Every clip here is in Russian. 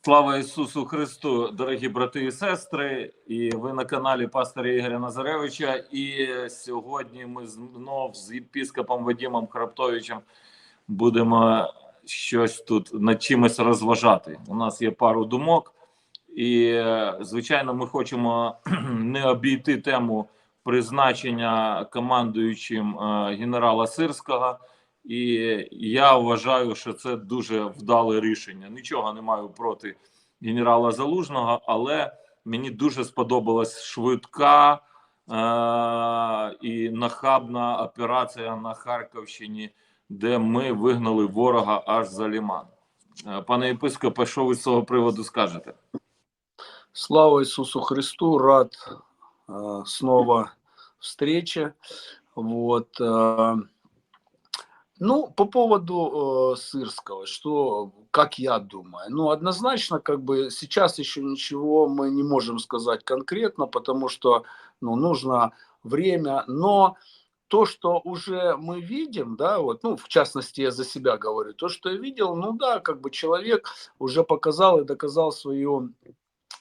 Слава Ісусу Христу, дорогі брати і сестри, і ви на каналі пастора Ігоря Назаревича. І сьогодні ми знов з єпископом Вадимом Храптовичем будемо щось тут над чимось розважати. У нас є пару думок, і, звичайно, ми хочемо не обійти тему призначення командуючим генерала Сирського. І я вважаю, що це дуже вдале рішення. Нічого не маю проти генерала Залужного, але мені дуже сподобалась швидка і нахабна операція на Харківщині, де ми вигнали ворога аж за Лиман. Пане єпископе, що ви з цього приводу скажете? Слава Иисусу Христу, рад снова встрече. Вот. Ну, по поводу Сырского, что, как я думаю, ну, однозначно, как бы сейчас еще ничего мы не можем сказать конкретно, потому что, ну, нужно время, но то, что уже мы видим, да, вот, ну, в частности, я за себя говорю, то, что я видел, ну, да, как бы человек уже показал и доказал свою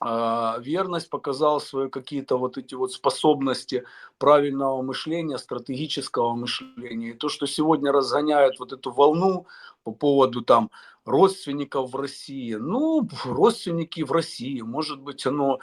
верность, показал свои какие-то вот эти вот способности правильного мышления, стратегического мышления. И то, что сегодня разгоняют вот эту волну по поводу там родственников в России. Ну, родственники в России, может быть, оно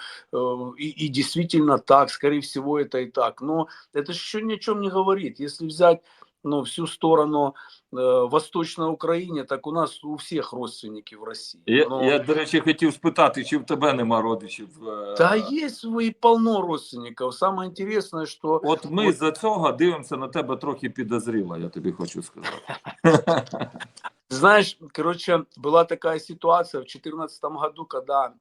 и действительно так, скорее всего, это и так. Но это же еще ни о чем не говорит. Если взять, ну, всю сторону Восточной Украине, так у нас у всех родственники в России. Я, до речі, хотів спитати, чи в тебе нема родичів? Да, есть и полно родственников. Самое интересное, что... От ми за цього дивимося на тебе трохи підозріло, я тобі хочу сказати. Знаешь, короче, была такая ситуация в 2014 году, когда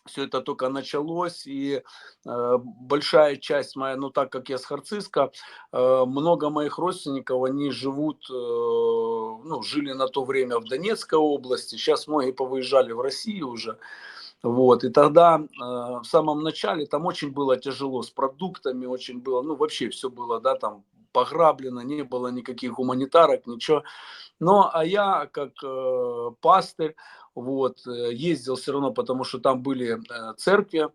все это только началось, и большая часть моя, ну так как я с Харциска, много моих родственников, они живут, ну, жили на то время в Донецкой области, сейчас многие повыезжали в Россию уже. Вот, и тогда в самом начале там очень было тяжело с продуктами, очень было, ну вообще все было, да, там пограблено, не было никаких гуманитарок, ничего. Но а я как пастырь, вот, ездил все равно, потому что там были церкви,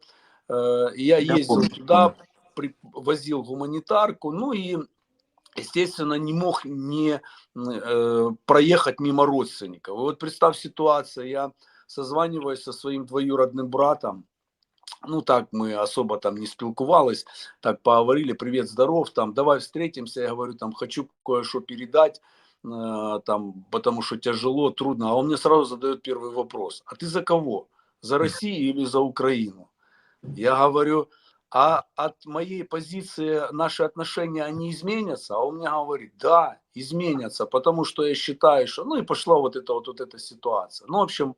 и я ездил туда, возил гуманитарку, ну и, естественно, не мог не проехать мимо родственников. И вот представь ситуацию, я созваниваюсь со своим двоюродным братом, ну так мы особо там не спілкувались, так поговорили, привет, здоров, там, давай встретимся, я говорю, там, хочу кое-что передать, там, потому что тяжело, трудно, а он мне сразу задает первый вопрос, а ты за кого? За Россию или за Украину? Я говорю, а от моей позиции наши отношения, они изменятся? А он мне говорит, да, изменятся, потому что я считаю, что... Ну и пошла вот эта ситуация. Ну, в общем,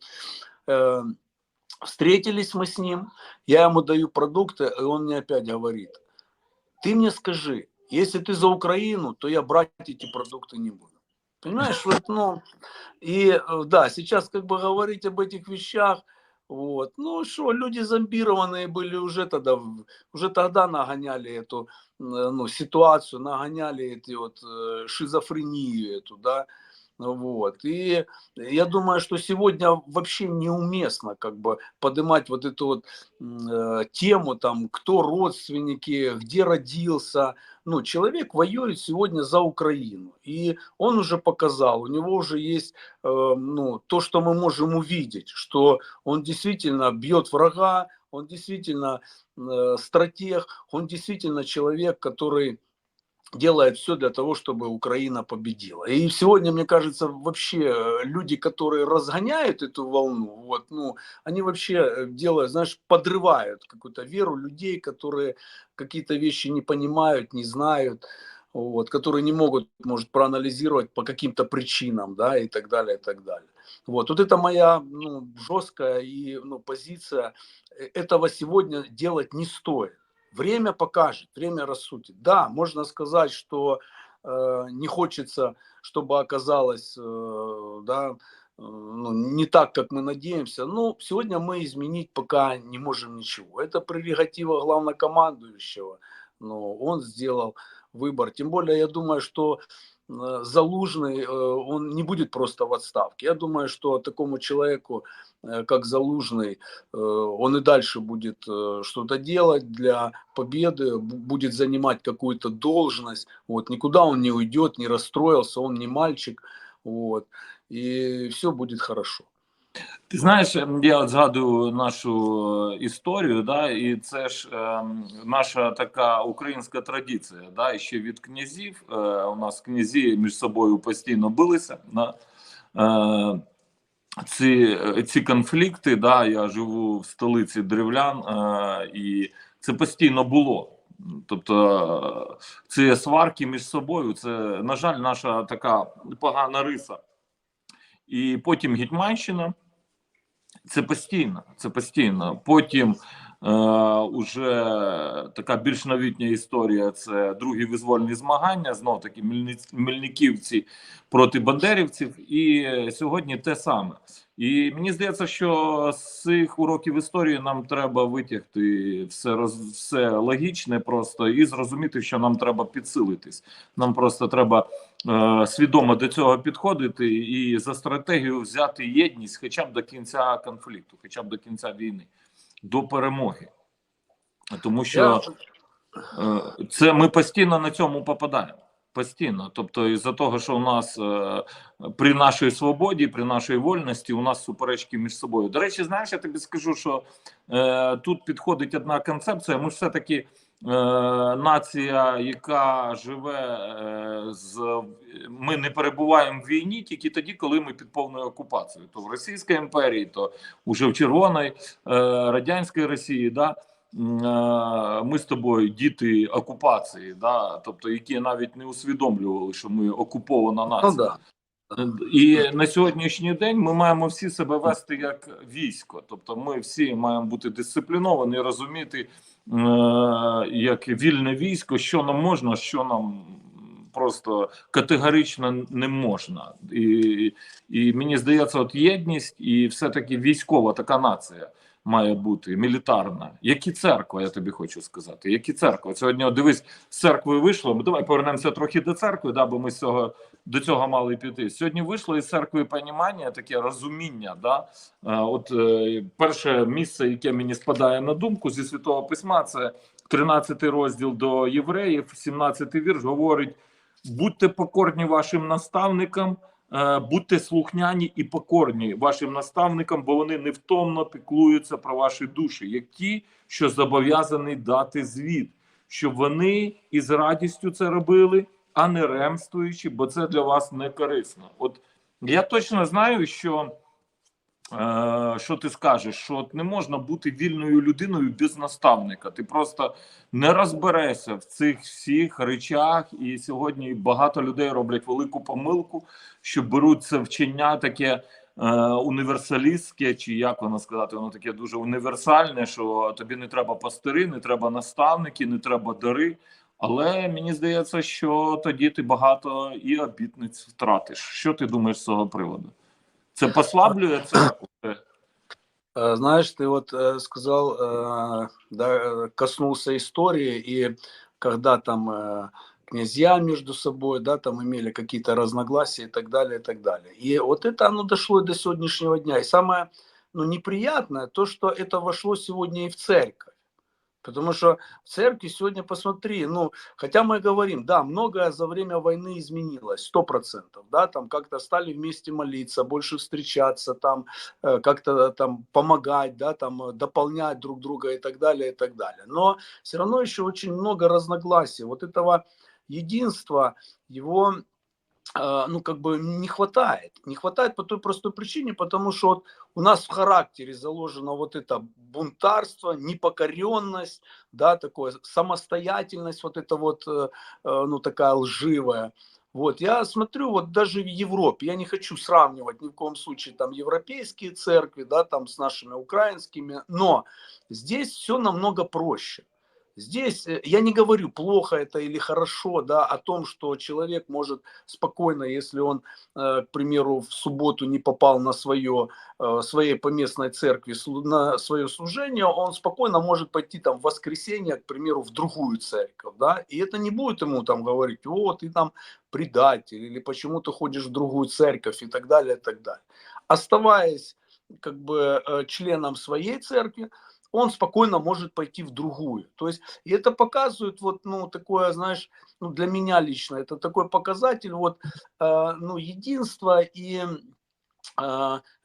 встретились мы с ним, я ему даю продукты, и он мне опять говорит, ты мне скажи, если ты за Украину, то я брать эти продукты не буду. Понимаешь, вот, ну, и да, сейчас как бы говорить об этих вещах, вот, ну что, люди зомбированные были уже тогда нагоняли эту, ну, ситуацию, нагоняли эти вот шизофрению эту, да, вот, и я думаю, что сегодня вообще неуместно как бы поднимать вот эту вот тему, там, кто родственники, где родился. Ну, человек воюет сегодня за Украину, и он уже показал, у него уже есть, ну, то, что мы можем увидеть, что он действительно бьет врага, он действительно стратег, он действительно человек, который делает все для того, чтобы Украина победила. И сегодня, мне кажется, вообще люди, которые разгоняют эту волну, вот, ну, они вообще делают, знаешь, подрывают какую-то веру людей, которые какие-то вещи не понимают, не знают, вот, которые не могут, может, проанализировать по каким-то причинам, да, и так далее, и так далее. Вот это моя, ну, жесткая и, ну, позиция. Этого сегодня делать не стоит. Время покажет, время рассудит. Да, можно сказать, что не хочется, чтобы оказалось, да, ну, не так, как мы надеемся. Но сегодня мы изменить пока не можем ничего. Это прерогатива главнокомандующего. Но он сделал выбор. Тем более, я думаю, что Залужный, он не будет просто в отставке. Я думаю, что такому человеку, как Залужный, он и дальше будет что-то делать для победы, будет занимать какую-то должность. Вот, никуда он не уйдет, не расстроился, он не мальчик. Вот, и все будет хорошо. Ти знаєш, я от згадую нашу історію, да, і це ж наша така українська традиція. Да, і ще від князів. У нас князі між собою постійно билися. Да, ці конфлікти, да, я живу в столиці древлян, і це постійно було. Тобто ці сварки між собою, це, на жаль, наша така погана риса. І потім Гетьманщина. Це постійно, це постійно. Потім уже така більш новітня історія – це другі визвольні змагання, знов таки мельниківці проти бандерівців, і сьогодні те саме. І мені здається, що з цих уроків історії нам треба витягти все логічне просто і зрозуміти, що нам треба підсилитись. Нам просто треба свідомо до цього підходити і за стратегію взяти єдність хоча б до кінця конфлікту, хоча б до кінця війни, до перемоги. Тому що це ми постійно на цьому попадаємо. Постійно. Тобто із-за того, що у нас при нашій свободі, при нашій вольності у нас суперечки між собою. До речі, знаєш, я тобі скажу, що тут підходить одна концепція. Ми ж все-таки нація, яка живе ми не перебуваємо в війні тільки тоді, коли ми під повною окупацією. То в Російській імперії, то уже в Червоної радянської Росії, да. Ми з тобою діти окупації, да, тобто які навіть не усвідомлювали, що ми окупована нація. Ну, да. І на сьогоднішній день ми маємо всі себе вести як військо. Тобто ми всі маємо бути дисципліновані, розуміти, як вільне військо, що нам можна, що нам просто категорично не можна. І мені здається, от єдність і все-таки військова така нація має бути, мілітарна. Як і церква, я тобі хочу сказати. Як і церква. Сьогодні, от дивись, з церкви вийшло. Давай повернемося трохи до церкви, да, бо ми до цього мали піти. Сьогодні вийшло із церкви понімання, таке розуміння. Да? Перше місце, яке мені спадає на думку зі Святого Письма, це 13 розділ до Євреїв, 17 вірш, говорить: будьте покорні вашим наставникам, будьте слухняні і покорні вашим наставникам, бо вони невтомно піклуються про ваші душі, як ті, що зобов'язані дати звіт, щоб вони із радістю це робили, а не ремствуючи, бо це для вас не корисно. От я точно знаю, що ти скажеш, що от не можна бути вільною людиною без наставника. Ти просто не розберешся в цих всіх речах, і сьогодні багато людей роблять велику помилку, що беруть це вчення таке універсалістське, чи як воно сказати, воно таке дуже універсальне, що тобі не треба пастири, не треба наставники, не треба дари. Але мені здається, що тоді ти багато і обітниць втратиш. Що ти думаєш з цього приводу? Це послаблює церкву? Знаешь, ты вот сказал, да, коснулся истории, и когда там князья между собой, да, там имели какие-то разногласия и так далее, и так далее. И вот это оно дошло и до сегодняшнего дня. И самое, неприятное, то, что это вошло сегодня и в церковь. Потому что в церкви сегодня, посмотри, хотя мы говорим, да, многое за время войны изменилось, 100%, да, там как-то стали вместе молиться, больше встречаться, там как-то там помогать, да, там дополнять друг друга и так далее, и так далее. Но все равно еще очень много разногласий. Вот этого единства, его не хватает. Не хватает по той простой причине, потому что вот у нас в характере заложено вот это бунтарство, непокоренность, да, такое, самостоятельность, вот это вот, такая лживая. Вот, я смотрю, вот даже в Европе, я не хочу сравнивать ни в коем случае там европейские церкви, да, там с нашими украинскими, но здесь все намного проще. Здесь я не говорю, плохо это или хорошо, да, о том, что человек может спокойно, если он, к примеру, в субботу не попал на своей поместной церкви на свое служение, он спокойно может пойти там в воскресенье, к примеру, в другую церковь, да, и это не будет ему там говорить, о, ты там предатель, или почему ты ходишь в другую церковь и так далее, и так далее. Оставаясь как бы членом своей церкви, он спокойно может пойти в другую. То есть, и это показывает вот, ну, такое, знаешь, ну, для меня лично, это такой показатель вот, ну, единства и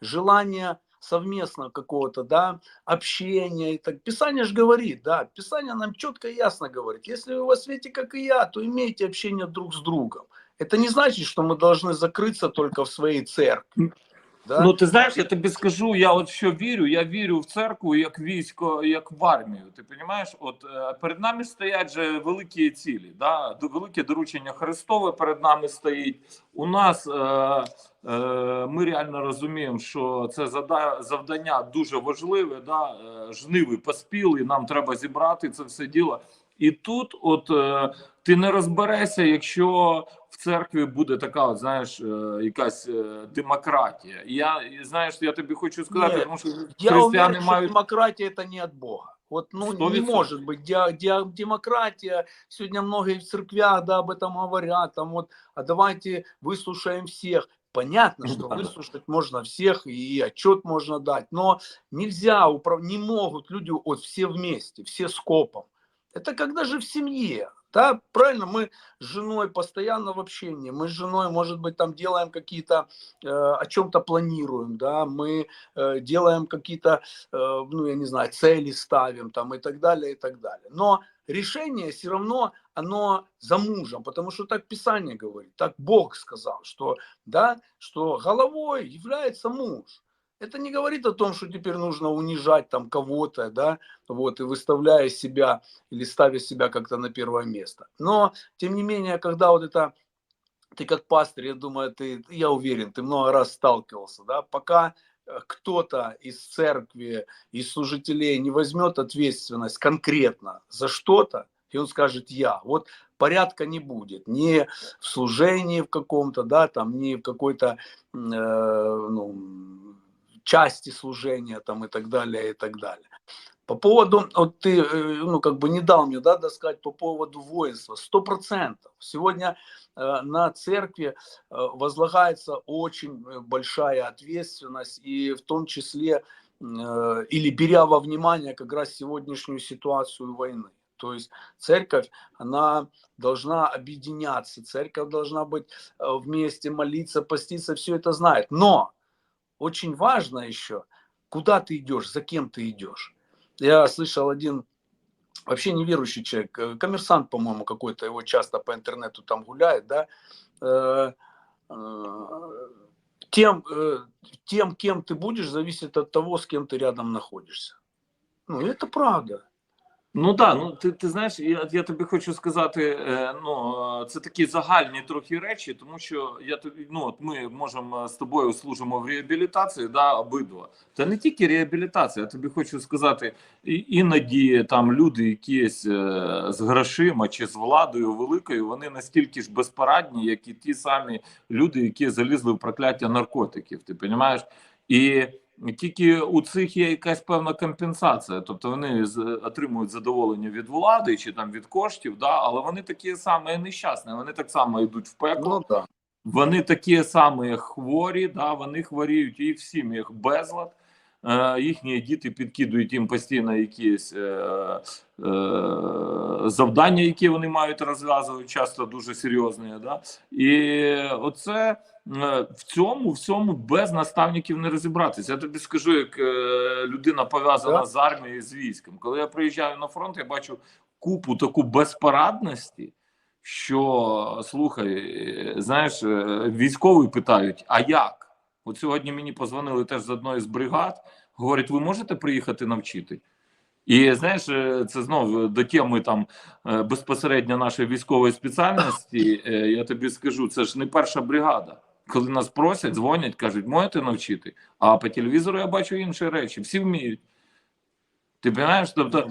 желание совместно какого-то, да, общения. И так. Писание же говорит, да, Писание нам четко и ясно говорит, если вы во свете, как и я, то имейте общение друг с другом. Это не значит, что мы должны закрыться только в своей церкви. Да? Ну, ти знаєш, я тобі скажу, я от що вірю, я вірю в церкву як військо, як в армію. Ти розумієш, от перед нами стоять же великі цілі, да? Велике доручення Христове перед нами стоїть. У нас ми реально розуміємо, що це завдання дуже важливе, да? Жниви поспіли, нам треба зібрати це все діло. І тут, от ти не розберешся, якщо в церкві буде така, от, знаєш, якась демократія. Знаєш, я тобі хочу сказати, Нет, тому що я християни уверен, что мають демократия это не от Бога. Вот, ну, не 100%. может быть демократия. Сегодня многие в церквях, да, об этом говорят. Там вот, а давайте выслушаем всех. Понятно, что выслушать можно всех и отчет можно дать, но нельзя, не могут люди вот все вместе, все скопом. Это когда же в семье. Да, правильно, мы с женой постоянно в общении, мы с женой, может быть, там делаем какие-то, о чем-то планируем, да, мы делаем какие-то, ну, я не знаю, цели ставим там и так далее, и так далее. Но решение все равно, оно за мужем, потому что так Писание говорит, так Бог сказал, что, да, что головой является муж. Это не говорит о том, что теперь нужно унижать там кого-то, да, вот, и выставляя себя или ставя себя как-то на первое место. Но, тем не менее, когда вот это, ты как пастырь, я думаю, я уверен, ты много раз сталкивался, да, пока кто-то из церкви, из служителей не возьмет ответственность конкретно за что-то, и он скажет я, вот порядка не будет, ни в служении в каком-то, да, там, ни в какой-то, ну, части служения там и так далее, и так далее. По поводу, вот ты, ну, как бы не дал мне, да, сказать по поводу воинства. 100%. Сегодня на церкви возлагается очень большая ответственность, и в том числе, или беря во внимание как раз сегодняшнюю ситуацию войны. То есть церковь, она должна объединяться, церковь должна быть вместе, молиться, поститься, все это знает. Но очень важно еще, куда ты идешь, за кем ты идешь. Я слышал один вообще неверующий человек, коммерсант, по-моему, какой-то, его часто по интернету там гуляет, да, тем, кем ты будешь, зависит от того, с кем ты рядом находишься. Ну, это правда. Ну так, ну ти знаєш, я тобі хочу сказати, ну це такі загальні трохи речі, тому що ну, от ми можемо з тобою служимо в реабілітації, да, обидва. Та не тільки реабілітація, я тобі хочу сказати, іноді там люди якісь з грошима чи з владою великою, вони настільки ж безпорадні, як і ті самі люди, які залізли в прокляття наркотиків. Ти розумієш? І тільки у цих є якась певна компенсація, тобто вони отримують задоволення від влади чи там від коштів, да, але вони такі самі нещасні, вони так само йдуть в пекло, Ну, да. вони такі самі хворі, да, вони хворіють і в сім'ях безлад, їхні діти підкидують їм постійно якісь завдання, які вони мають розв'язувати, часто дуже серйозні, да, і оце в цьому без наставників не розібратися. Я тобі скажу, як людина пов'язана з армією, з військом. Коли я приїжджаю на фронт, я бачу купу таку безпорадності, що, слухай, знаєш, військові питають, а як? От сьогодні мені позвонили теж з одної з бригад, говорять, ви можете приїхати навчити? І знаєш, це знову до теми там безпосередньо нашої військової спеціальності, я тобі скажу, це ж не перша бригада. Коли нас просять, дзвонять, кажуть, можете навчити? А по телевізору я бачу інші речі, всі вміють. Ти розумієш? Тобто,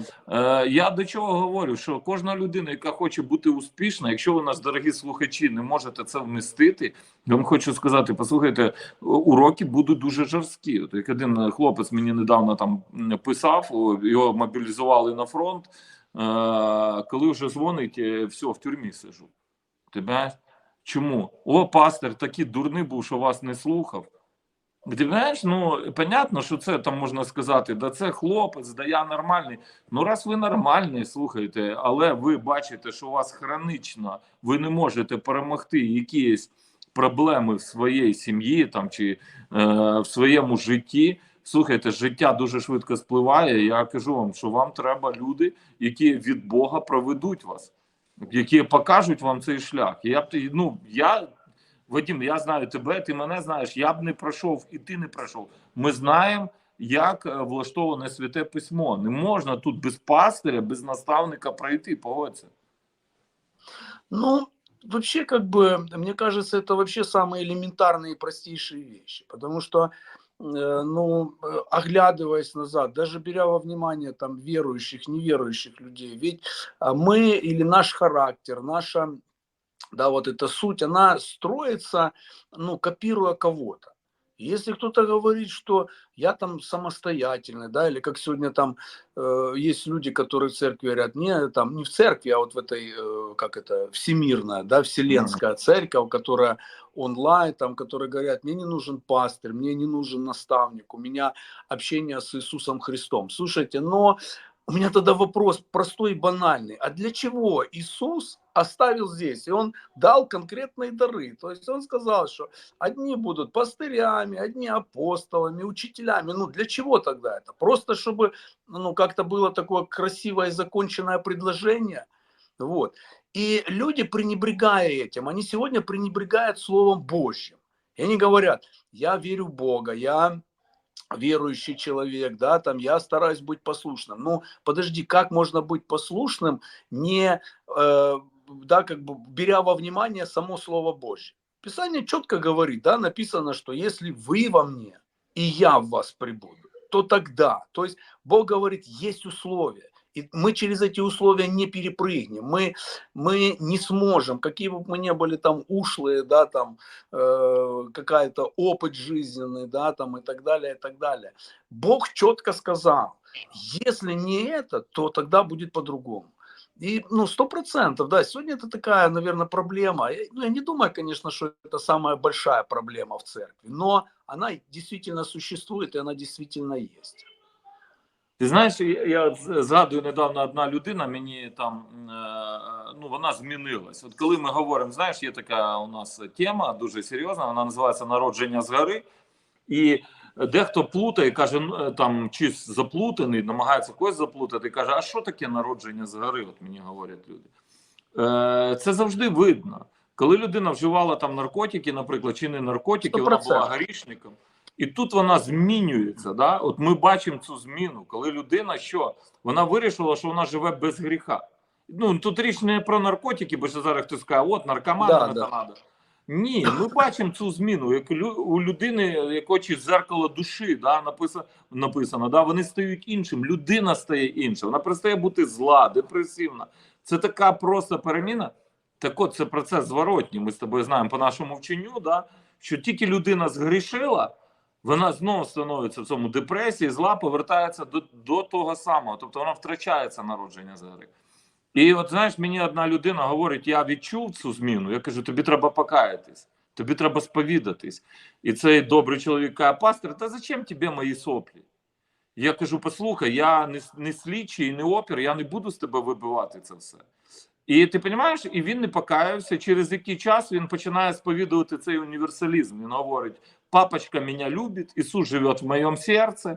я до чого говорю, що кожна людина, яка хоче бути успішна, якщо ви нас, дорогі слухачі, не можете це вмістити, я вам хочу сказати, послухайте, уроки будуть дуже жорсткі. От як один хлопець мені недавно там писав, його мобілізували на фронт, коли вже дзвонить, все, в тюрмі сижу. Ти розумієш? Чому? О, пастор такий дурний був, що вас не слухав. Ти знаєш, ну, понятно, що це там можна сказати, да це хлопець, да я нормальний. Ну, раз ви нормальний, слухайте, але ви бачите, що у вас хронічно, ви не можете перемогти якісь проблеми в своїй сім'ї там, чи в своєму житті. Слухайте, життя дуже швидко спливає. Я кажу вам, що вам треба люди, які від Бога проведуть вас, які покажуть вам цей шлях. Вадим, я знаю тебе, ти мене знаєш, я б не пройшов, і ти не пройшов. Ми знаємо, як влаштоване Святе Письмо. Не можна тут без пастиря, без наставника пройти, погодься. Ну, вообще, как бы, мне кажется, это вообще самые элементарные и простейшие вещи. Потому что, оглядываясь назад, даже беря во внимание там верующих, неверующих людей, ведь мы или наш характер, наша, да, вот эта суть, она строится, копируя кого-то. Если кто-то говорит, что я там самостоятельный, да, или как сегодня там есть люди, которые в церкви говорят, не, там, не в церкви, а вот в этой, всемирная, да, вселенская церковь, которая онлайн, там, которые говорят, мне не нужен пастырь, мне не нужен наставник, у меня общение с Иисусом Христом. Слушайте, но у меня тогда вопрос простой и банальный. А для чего Иисус оставил здесь? И он дал конкретные дары. То есть он сказал, что одни будут пастырями, одни апостолами, учителями. Для чего тогда это? Просто чтобы как-то было такое красивое и законченное предложение. Вот. И люди, пренебрегая этим, они сегодня пренебрегают Словом Божьим. И они говорят, я верю в Бога, я верующий человек, да, там я стараюсь быть послушным. Ну, подожди, как можно быть послушным, не, беря во внимание само Слово Божье? Писание четко говорит, да, написано, что если вы во мне, и я в вас пребуду, то тогда, то есть Бог говорит, есть условия. И мы через эти условия не перепрыгнем, мы не сможем, какие бы мы ни были там ушлые, да, там какая-то опыт жизненный, да, там и так далее, и так далее. Бог четко сказал, если не это, то тогда будет по-другому. И, 100%, да, сегодня это такая, наверное, проблема. Я не думаю, конечно, что это самая большая проблема в церкви, но она действительно существует, и она действительно есть. Ти знаєш, я згадую недавно, одна людина мені там, вона змінилась. От коли ми говоримо, знаєш, є така у нас тема дуже серйозна, вона називається «Народження згори». І дехто плутає, каже, там, чи заплутаний, намагається когось заплутати, каже, а що таке народження згори, от мені говорять люди. Це завжди видно. Коли людина вживала там наркотики, наприклад, чи не наркотики, 100%. Вона була грішником. І тут вона змінюється, да? От ми бачимо цю зміну, коли людина, що? Вона вирішила, що вона живе без гріха. Тут річ не про наркотики, бо що зараз хтось скаже, от наркоманам це треба. Ні, ми бачимо цю зміну, як у людини, як очі зеркало душі, да, написано, да, вони стають іншим, людина стає іншим, вона перестає бути зла, депресивна. Це така просто переміна. Так от, це процес зворотній, ми з тобою знаємо по нашому вченню, да, що тільки людина згрішила, вона знову становиться в цьому депресії, зла, повертається до того самого. Тобто вона втрачається народження згори. І от, знаєш, мені одна людина говорить, я відчув цю зміну. Я кажу, тобі треба покаятись, тобі треба сповідатись. І цей добрий чоловік каже, пастор, та зачем тобі мої соплі? Я кажу, послухай, я не слідчий, не опір, я не буду з тебе вибивати це все. І ти розумієш, і він не покаявся, через який час він починає сповідувати цей універсалізм. Він говорить, папочка меня любит, Ісус живе в моєму серці,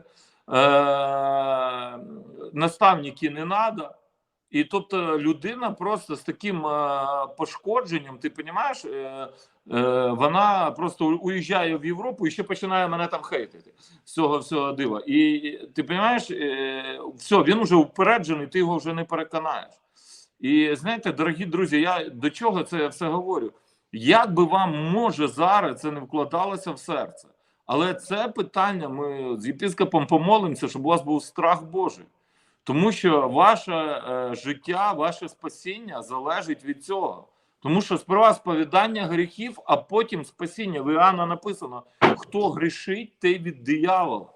наставники не надо. І тобто людина просто з таким пошкодженням, ти розумієш, вона просто уїжджає в Європу і ще починає мене там хейтити з цього всього дива. І ти розумієш, все, він вже упереджений, ти його вже не переконаєш. І знаєте, дорогі друзі, я до чого це все говорю? Як би вам, може, зараз це не вкладалося в серце, але це питання, ми з єпископом помолимося, щоб у вас був страх Божий. Тому що ваше життя, ваше спасіння залежить від цього. Тому що сперва сповідання гріхів, а потім спасіння. В Іоанна написано, хто грішить, той від диявола.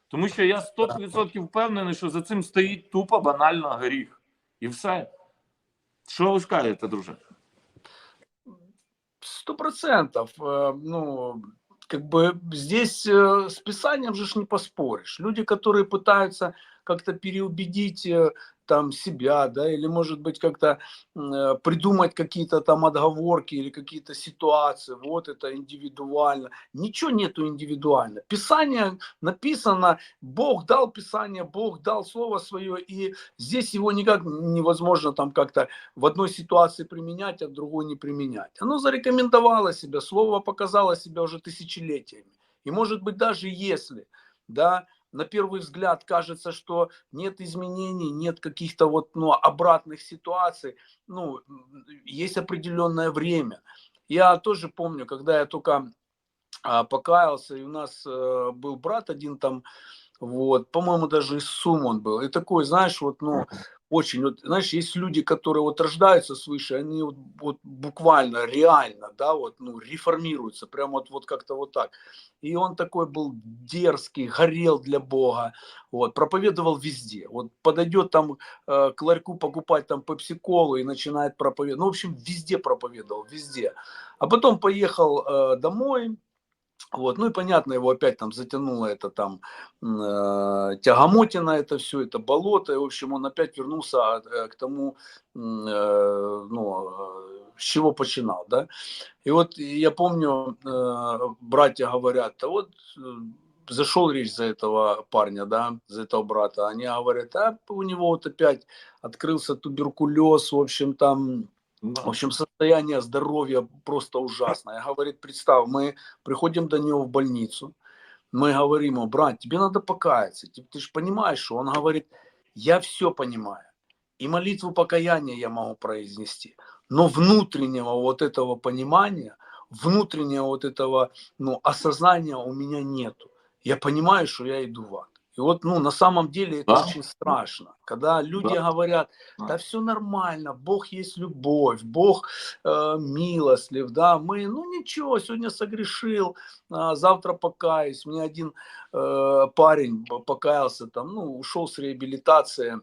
Тому що я 100% впевнений, що за цим стоїть тупо банально гріх. І все. Що ви скажете, друже? 100%. Ну, как бы здесь с Писанием же ж не поспоришь. Люди, которые пытаются как-то переубедить там себя, да, или, может быть, как-то придумать какие-то там отговорки или какие-то ситуации, вот это индивидуально. Ничего нету индивидуально. Писание написано, Бог дал Писание, Бог дал Слово Свое, и здесь его никак невозможно там как-то в одной ситуации применять, а в другой не применять. Оно зарекомендовало себя, Слово показало себя уже тысячелетиями. И, может быть, даже если, да, на первый взгляд кажется, что нет изменений, нет каких-то вот, ну, обратных ситуаций, ну, есть определенное время. Я тоже помню, когда я только покаялся, и у нас был брат один там, вот, по-моему, даже из Сум он был, и такой, знаешь, вот, ну, очень, вот, знаешь, есть люди, которые вот рождаются свыше, они вот буквально, реально, да, вот, ну, реформируются, прям вот как-то вот так. И он такой был дерзкий, горел для Бога, вот, проповедовал везде. Вот подойдет там к ларьку покупать там пепси-колу и начинает проповедовать. Ну, в общем, везде проповедовал, везде. А потом поехал домой. Вот, ну и понятно, его опять там затянуло это там тягомотина, это все, это болото, и в общем он опять вернулся к тому, с чего починал, да. И вот я помню, братья говорят, да вот зашел речь за этого парня, да, за этого брата, они говорят, а у него вот опять открылся туберкулез, в общем там... В общем, состояние здоровья просто ужасное. Я говорит, представь, мы приходим до него в больницу, мы говорим ему, брат, тебе надо покаяться, ты же понимаешь, что он говорит, я все понимаю, и молитву покаяния я могу произнести, но внутреннего вот этого понимания, внутреннего вот этого, ну, осознания у меня нету. Я понимаю, что я иду в ад. И вот, ну, на самом деле это очень страшно, когда люди говорят, да все нормально, Бог есть любовь, Бог милостлив, да, мы, ну ничего, сегодня согрешил, завтра покаюсь. Мне один парень покаялся там, ну, ушел с реабилитации,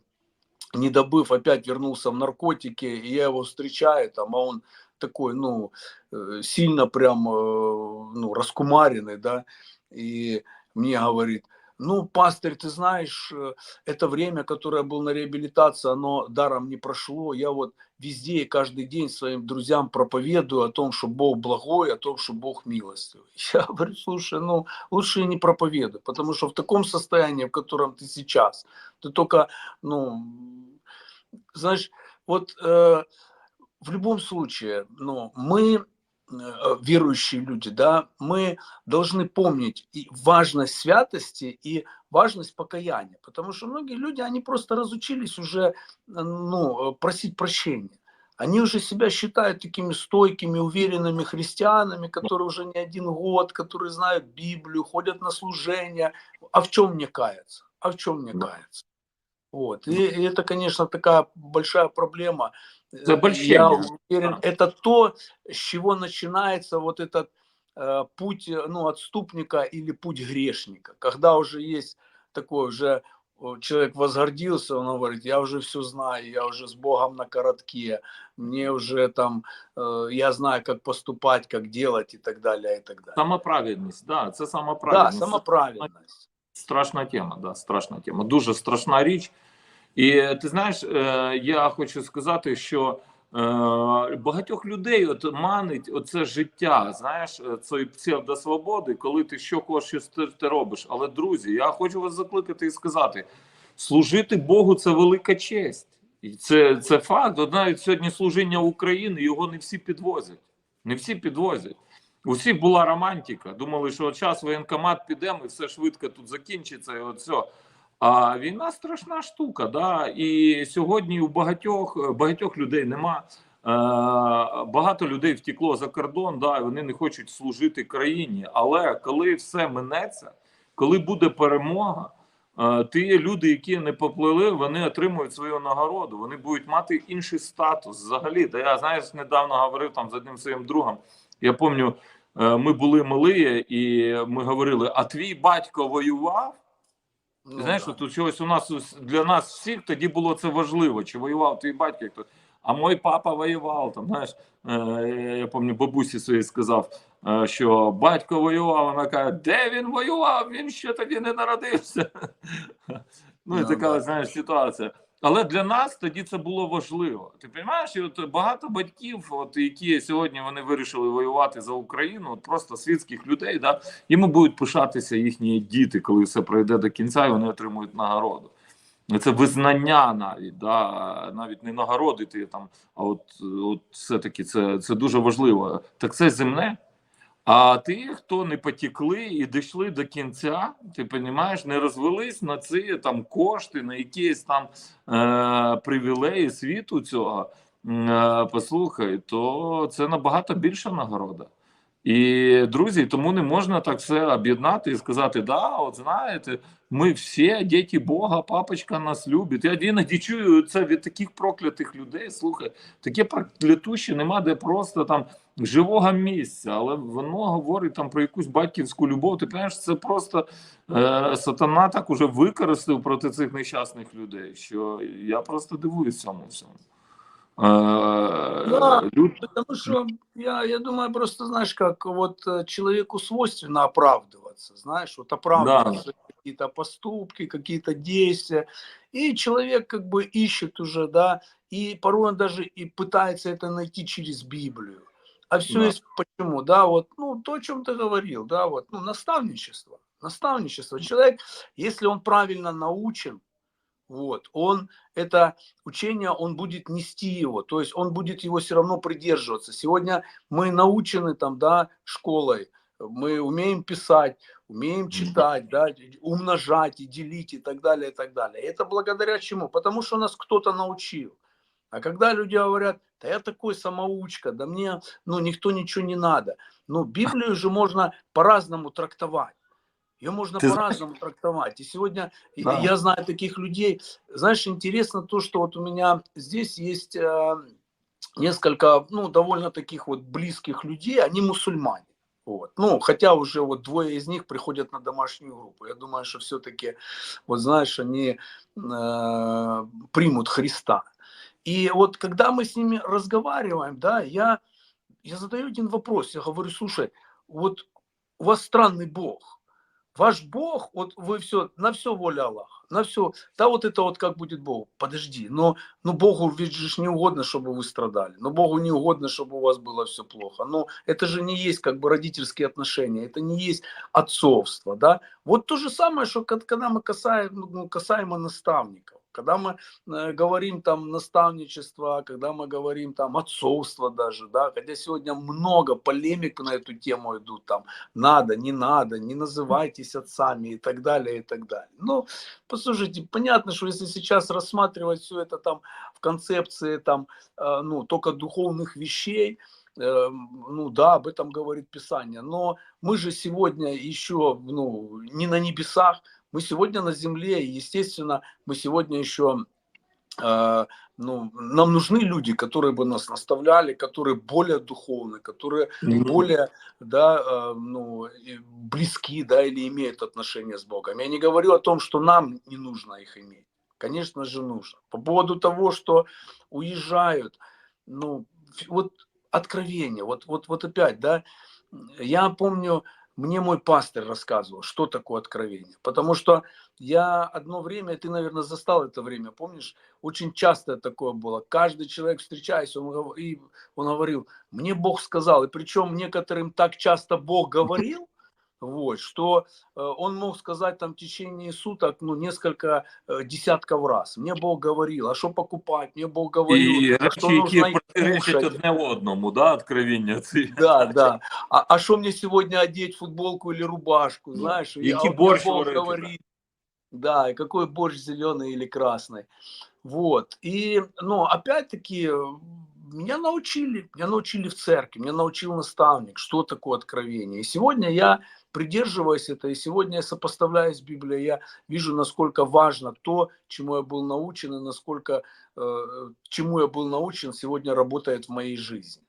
не добыв, опять вернулся в наркотики, и я его встречаю, там, а он такой, ну, сильно прям, ну, раскумаренный, да, и мне говорит, ну, пастырь, ты знаешь, это время, которое был на реабилитации, оно даром не прошло. Я вот везде и каждый день своим друзьям проповедую о том, что Бог благой, о том, что Бог милостивый. Я говорю, слушай, ну, лучше и не проповедуй, потому что в таком состоянии, в котором ты сейчас, ты только, ну, знаешь, вот в любом случае, ну, мы верующие люди, да, мы должны помнить и важность святости и важность покаяния, потому что многие люди, они просто разучились уже, ну, просить прощения. Они уже себя считают такими стойкими, уверенными христианами, которые уже не один год, которые знают Библию, ходят на служения. А в чем мне каяться? А в чем мне каяться? Вот. И это, конечно, такая большая проблема. Это Я обольщение. уверен, это то, с чего начинается вот этот путь, ну, отступника или путь грешника. Когда уже есть такой уже человек возгордился, он говорит, я уже все знаю, я уже с Богом на коротке, мне уже там, я знаю, как поступать, как делать и так далее, и так далее. Самоправедність, да, це Да, самоправедність. самоправедность. Страшна тема, да, страшна тема. Дуже страшна річ. І ти знаєш, я хочу сказати, що багатьох людей от манить оце життя, знаєш, цієї псевдосвободи, коли ти що хочеш, ти робиш. Але, друзі, я хочу вас закликати і сказати, служити Богу – це велика честь. І це факт. От навіть сьогодні служіння України, його не всі підвозять. Не всі підвозять. У всіх була романтика. Думали, що от час воєнкомат підемо і все швидко тут закінчиться, і от все. А війна страшна штука, да, і сьогодні у багатьох людей нема. Багато людей втекло за кордон, да, і вони не хочуть служити країні. Але коли все минеться, коли буде перемога, ті люди, які не поплили, вони отримують свою нагороду, вони будуть мати інший статус взагалі. Та я, знаєш, недавно говорив там з одним своїм другом, я пам'ятаю, ми були малі, і ми говорили, а твій батько воював? Ну, Знаєш, да. тут чогось у нас для нас всіх тоді було це важливо, чи воював твій батько, як то. А мій папа воював. Там, знаєш, я пам'ятаю, бабусі своїй сказав, що батько воював. Вона каже, де він воював? Він ще тоді не народився. Ну і Ну, така, да. знаєш, ситуація. Але для нас тоді це було важливо. Ти розумієш, і от багато батьків, от які сьогодні вони вирішили воювати за Україну, от просто світських людей, да, їм будуть пишатися їхні діти, коли все пройде до кінця, і вони отримують нагороду. Це визнання навіть, да, навіть не нагородити там, а от все-таки це дуже важливо. Так це земне. А ті, хто не потекли і дійшли до кінця, ти розумієш, не розвелись на ці там кошти, на якісь там привілеї світу цього, послухай, то це набагато більша нагорода. І, друзі, тому не можна так все об'єднати і сказати, да, от знаєте, ми всі діти Бога, папочка нас любить. Я іноді чую це від таких проклятих людей, слухай, таке проклятуще нема, де просто там живого місця, але воно говорить там про якусь батьківську любов. Ти розумієш, це просто сатана так уже використав проти цих нещасних людей, що я просто дивуюсь цьому всьому. Да, потому что я думаю, просто, знаешь, как вот человеку свойственно оправдываться, знаешь, вот Да. оправдывать свои какие-то поступки, какие-то действия. И человек как бы ищет уже, да, и порой он даже и пытается это найти через Библию. А все Да. есть почему, да, вот, ну, то, о чем ты говорил, да, вот, ну, наставничество. Наставничество. Человек, если он правильно научен, вот, он это учение, он будет нести его, то есть он будет его все равно придерживаться. Сегодня мы научены там, да, школой, мы умеем писать, умеем читать, да, умножать и делить и так далее, и так далее. Это благодаря чему? Потому что нас кто-то научил. А когда люди говорят, да я такой самоучка, да мне, ну, никто ничего не надо. Ну, Библию же можно по-разному трактовать. Ее можно Ты по-разному трактовать. И сегодня Да. я знаю таких людей. Знаешь, интересно то, что вот у меня здесь есть несколько, ну, довольно таких вот близких людей, они мусульмане. Вот. Ну, хотя уже вот двое из них приходят на домашнюю группу. Я думаю, что все-таки, вот знаешь, они примут Христа. И вот когда мы с ними разговариваем, да, я задаю один вопрос. Я говорю, слушай, вот у вас странный Бог. Ваш Бог, вот вы все, на все воля Аллаха, на все. Да вот это вот как будет Бог. Подожди, но Богу ведь же не угодно, чтобы вы страдали. Но Богу не угодно, чтобы у вас было все плохо. Но это же не есть как бы родительские отношения, это не есть отцовство, да. Вот то же самое, что когда мы касаемо наставников. Когда мы говорим там наставничество, когда мы говорим там отцовство даже, да, хотя сегодня много полемик на эту тему идут, там, надо, не называйтесь отцами и так далее, и так далее. Ну, послушайте, понятно, что если сейчас рассматривать все это там в концепции там, ну, только духовных вещей, ну да, об этом говорит Писание, но мы же сегодня еще, ну, не на небесах, мы сегодня на земле, и, естественно, мы сегодня еще, ну, нам нужны люди, которые бы нас наставляли, которые более духовны, которые более, да, ну, близки, да, или имеют отношения с Богом. Я не говорю о том, что нам не нужно их иметь. Конечно же, нужно. По поводу того, что уезжают, ну, вот откровение, вот опять, да, я помню, мне мой пастор рассказывал, что такое откровение. Потому что я одно время, ты, наверное, застал это время, помнишь, очень часто такое было. Каждый человек, встречаясь, он говорил, мне Бог сказал. И причем некоторым так часто Бог говорил, вот, что он мог сказать там в течение суток, ну, несколько десятков раз. Мне Бог говорил, а что покупать? Мне Бог говорил, І а что речі, які нужно протиречать кушать. одне одному, да, откровення ці. Да, да. А что мне сегодня одеть, футболку или рубашку, Да. знаешь? Який Вот борщ Бог варити, говорит, да, и какой борщ, зеленый или красный. Вот. И, ну, опять-таки, меня научили в церкви, меня научил наставник, что такое откровение. И сегодня я придерживаясь этого, и сегодня я сопоставляю с Библией, я вижу, насколько важно то, чему я был научен, и насколько, чему я был научен, сегодня работает в моей жизни.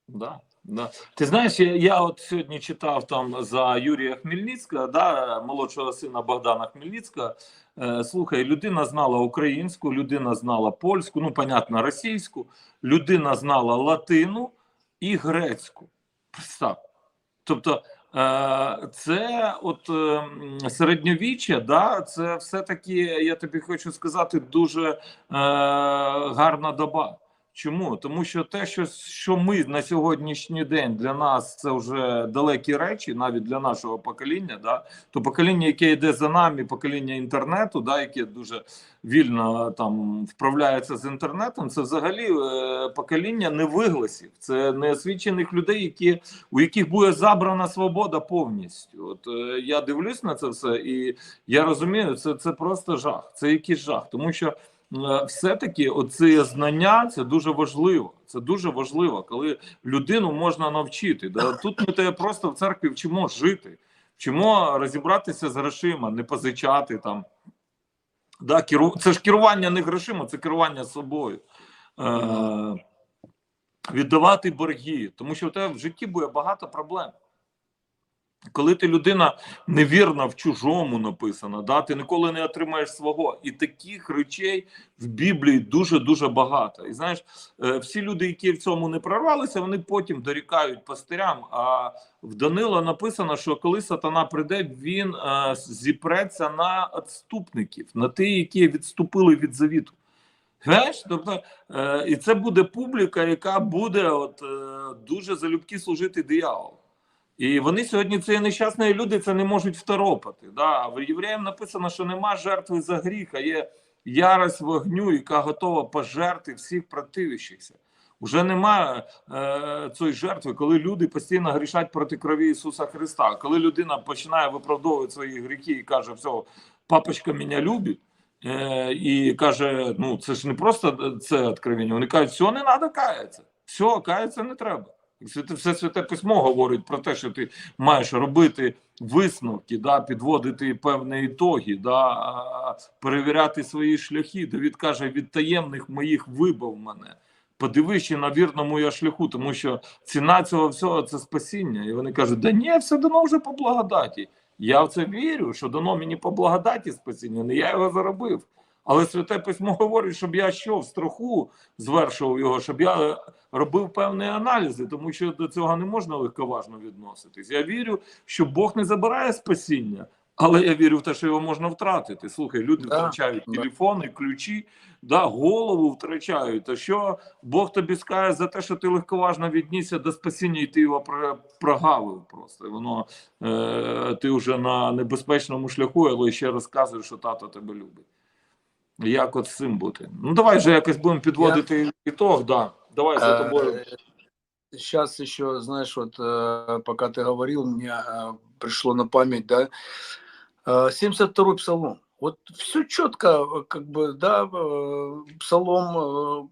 Да, да. Ти знаєш, я от сьогодні читав там за Юрія Хмельницького, да, молодшого сина Богдана Хмельницького. Слухай, людина знала українську, людина знала польську, ну, понятно, російську, людина знала латину і грецьку. Представ. Тобто, це от середньовіччя, да, це все-таки, я тобі хочу сказати, дуже гарна доба. Чому? Тому що те, що ми на сьогоднішній день для нас це вже далекі речі, навіть для нашого покоління, да, то покоління, яке йде за нами, покоління інтернету, да, яке дуже вільно там вправляється з інтернетом, це взагалі покоління невигласів, це неосвічених людей, у яких буде забрана свобода повністю. От я дивлюсь на це все, і я розумію, це просто жах, це якийсь жах, тому що все-таки оце знання це дуже важливо. Це дуже важливо, коли людину можна навчити. Да? Тут ми тебе просто в церкві вчимо жити, вчимо розібратися з грошима, не позичати там. Да, це ж керування не грошима, це керування собою. Віддавати борги, тому що у тебе в житті буде багато проблем. Коли ти людина невірна в чужому написана, да, ти ніколи не отримаєш свого. І таких речей в Біблії дуже-дуже багато. І знаєш, всі люди, які в цьому не прорвалися, вони потім дорікають пастирям. А в Данила написано, що коли сатана прийде, він зіпреться на відступників, на ті, які відступили від завіту. Знаєш? Тобто, і це буде публіка, яка буде дуже залюбки служити дияволу. І вони сьогодні, ці нещасні люди, це не можуть второпати. Да? В Євреям написано, що нема жертви за гріх, а є ярость вогню, яка готова пожерти всіх противящихся. Уже немає цієї жертви, коли люди постійно грішать проти крові Ісуса Христа. Коли людина починає виправдовувати свої гріхи і каже, все, папочка мене любить, і каже, ну це ж не просто це откровення. Вони кажуть, все, не треба каятися, все, каятися не треба. Все Святе Письмо говорить про те, що ти маєш робити висновки, да, підводити певні ітоги, да, перевіряти свої шляхи. Давид каже, від таємних моїх вибав мене. Подивись, на вірному я шляху, тому що ціна цього всього – це спасіння. І вони кажуть, да ні, все дано вже по благодаті. Я в це вірю, що дано мені по благодаті спасіння, не я його заробив. Але Святе Письмо говорить, щоб я що в страху звершував його, щоб я робив певні аналізи, тому що до цього не можна легковажно відноситись. Я вірю, що Бог не забирає спасіння, але я вірю в те, що його можна втратити. Слухай, люди втрачають телефони, ключі, да, голову втрачають. А що Бог тобі скаже за те, що ти легковажно віднісся до спасіння і ти його прогавив просто. І воно, ти вже на небезпечному шляху, але ще розказуєш, що тато тебе любить. Як от з цим бути? Ну, давай вже якось будемо підводити итог, да. Давай за тобою. Сейчас еще, знаешь, вот пока ты говорил, мне пришло на память, да, 72-й псалом. Вот все четко, как бы, да, псалом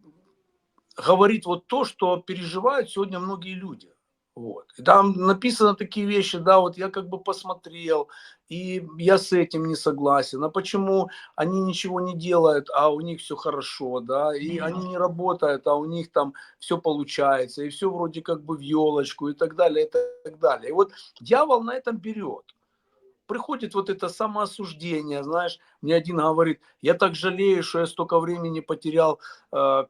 говорит вот то, что переживают сегодня многие люди. Вот. И там написано такие вещи, да, вот я как бы посмотрел, и я с этим не согласен. А почему они ничего не делают, а у них все хорошо, да, и они не работают, а у них там все получается, и все вроде как бы в елочку, и так далее, и так далее. И вот дьявол на этом берет. Приходит вот это самоосуждение, знаешь, мне один говорит, я так жалею, что я столько времени потерял,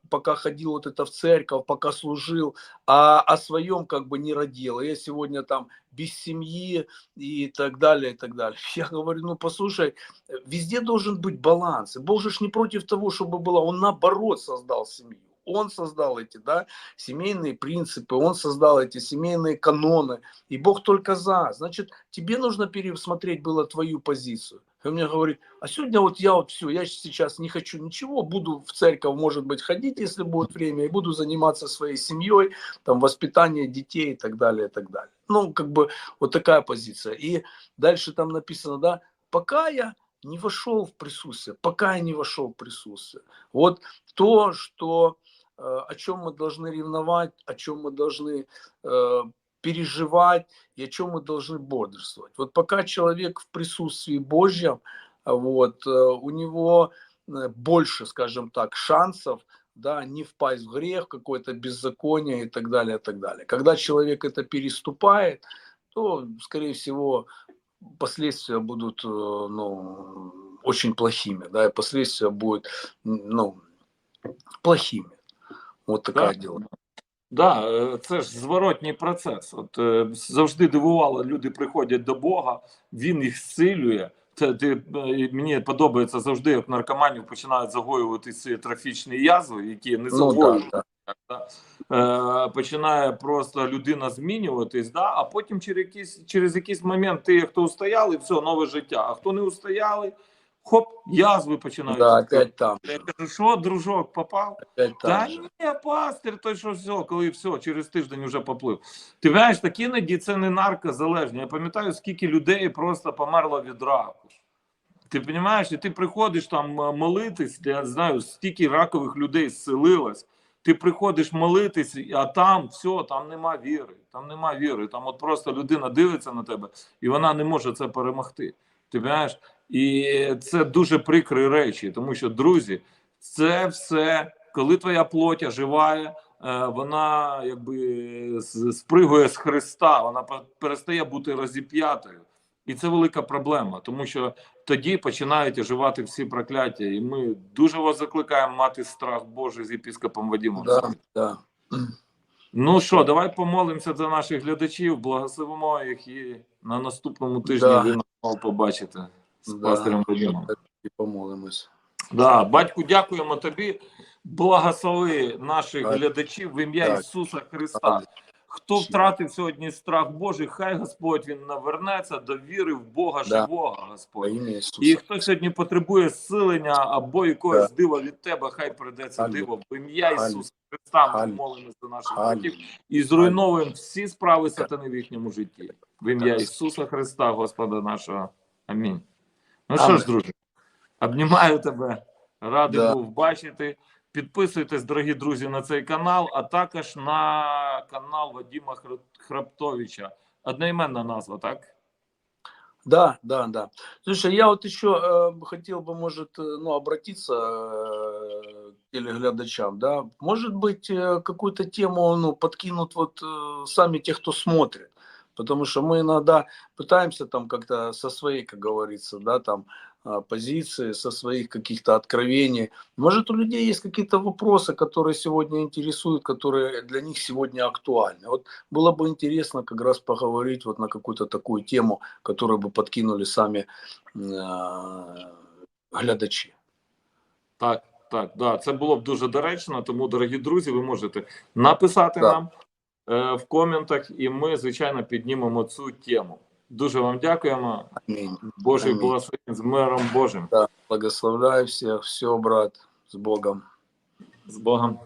пока ходил вот это в церковь, пока служил, а о своем как бы не родил. Я сегодня там без семьи и так далее, и так далее. Я говорю, ну послушай, везде должен быть баланс. Бог же не против того, чтобы было, он наоборот создал семью. Он создал эти, да, семейные принципы, он создал эти семейные каноны, и Бог только за. Значит, тебе нужно пересмотреть было твою позицию. И он мне говорит, а сегодня вот я вот все, я сейчас не хочу ничего, буду в церковь, может быть, ходить, если будет время, и буду заниматься своей семьей, там, воспитанием детей и так далее, и так далее. Ну, как бы вот такая позиция. И дальше там написано, да, пока я не вошел в присутствие, пока я не вошел в присутствие. Вот то, что... о чем мы должны ревновать, о чем мы должны переживать и о чем мы должны бодрствовать. Вот пока человек в присутствии Божьем, вот, у него больше, скажем так, шансов, да, не впасть в грех, какое-то беззаконие и так далее, и так далее. Когда человек это переступает, то, скорее всего, последствия будут, ну, очень плохими, да, и последствия будут, ну, плохими. Вот такая діло. Да, це ж зворотній процес. От завжди дивувало, люди приходять до Бога, він їх зцілює. Мені подобається завжди, як наркоманів починають загоювати ці трофічні язви, які не загоюють. Ну, да. Починає просто людина змінюватись, да, а потім через якийсь момент ти, хто устояли, все, нове життя. А хто не устояли, хоп, язви починають. Да, опять там. Я кажу, що, дружок, попав? Опять там Та же. ні, пастир, той що все, коли все, через тиждень вже поплив. Ти знаєш, так іноді це не наркозалежні. Я пам'ятаю, скільки людей просто померло від раку. Ти розумієш, і ти приходиш там молитись, я знаю, стільки ракових людей зцілилось. Ти приходиш молитись, а там все, там нема віри. Там нема віри. Там от просто людина дивиться на тебе, і вона не може це перемогти. Ти розумієш? І це дуже прикрі речі, тому що, друзі, це все, коли твоя плоть оживає, вона якби спригує з Христа, вона перестає бути розіп'ятою. І це велика проблема, тому що тоді починають оживати всі прокляття. І ми дуже вас закликаємо мати страх Божий з єпископом Вадимом. Да, да. Ну що, давай помолимося за наших глядачів, благословимо їх і на наступному тижні Да. ви нас знову побачите з пастирем Вадимом. І помолимось. Да, батьку, дякуємо тобі. Благослови наших Так. глядачів в ім'я Так. Ісуса Христа. Так. Хто втратив сьогодні страх Божий, хай Господь він навернеться до віри в Бога Да. живого, Во Господь. ім'я Ісуса. І хто сьогодні потребує зцілення або якогось Да. дива від тебе, хай прийдеться Аллилуйя. диво. В ім'я Аллилуйя. Ісуса Христа ми Аллилуйя. молимося за наших Аллилуйя. братів і зруйновуємо всі справи Так. сатани в їхньому житті. В ім'я Так. Ісуса Христа, Господа нашого. Амінь. Ну що Амінь. ж, друзі, обнімаю тебе. Радий Да. був бачити. Підписуйтесь, дорогі друзі, на цей канал, а також на канал Вадима Храптовича. Одноіменна назва, так? Да, да, да. Слушай, я вот еще хотел бы, может, ну, обратиться к телеглядачам, да. Может быть, какую-то тему, ну, подкинут вот сами те, кто смотрит. Потому что мы иногда пытаемся там как-то со своей, как говорится, да, там позиции, со своих каких-то откровений. Может, у людей есть какие-то вопросы, которые сегодня интересуют, которые для них сегодня актуальны. Вот было бы интересно как раз поговорить вот на какую-то такую тему, которую бы подкинули сами глядачі. Так, так, да. Це було б дуже доречно, тому, дорогі друзі, ви можете написати Да. нам в коментах, і ми, звичайно, піднімемо цю тему. Дуже вам дякуємо. Амінь. Божий Амінь. благословень з миром Божим. Да, благословляю всех. Все, брат, с Богом. З Богом.